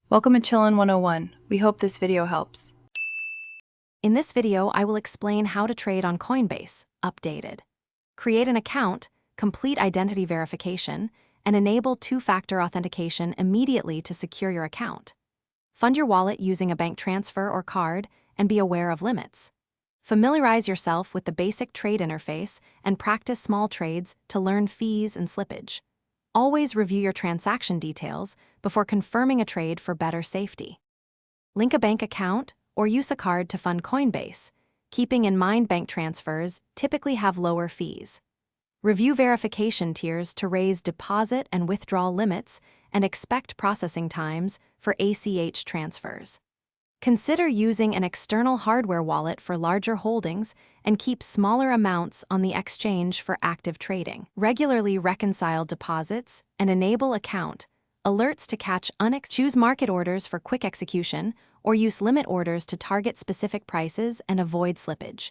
Welcome to Chillin' 101. We hope this video helps. In this video, I will explain how to trade on Coinbase, updated. Create an account, complete identity verification, and enable two-factor authentication immediately to secure your account. Fund your wallet using a bank transfer or card, and be aware of limits. Familiarize yourself with the basic trade interface and practice small trades to learn fees and slippage. Always review your transaction details before confirming a trade for better safety. Link a bank account or use a card to fund Coinbase, keeping in mind bank transfers typically have lower fees. Review verification tiers to raise deposit and withdrawal limits and expect processing times for ACH transfers. Consider using an external hardware wallet for larger holdings and keep smaller amounts on the exchange for active trading. Regularly reconcile deposits and enable account alerts to catch choose market orders for quick execution or use limit orders to target specific prices and avoid slippage.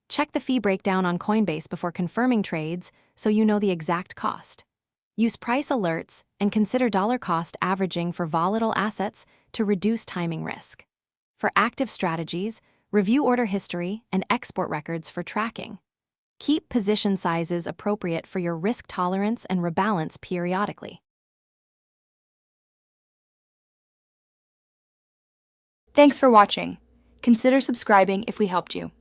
Check the fee breakdown on Coinbase before confirming trades so you know the exact cost. Use price alerts and consider dollar cost averaging for volatile assets to reduce timing risk. For active strategies, review order history and export records for tracking. Keep position sizes appropriate for your risk tolerance and rebalance periodically. Thanks for watching. Consider subscribing if we helped you.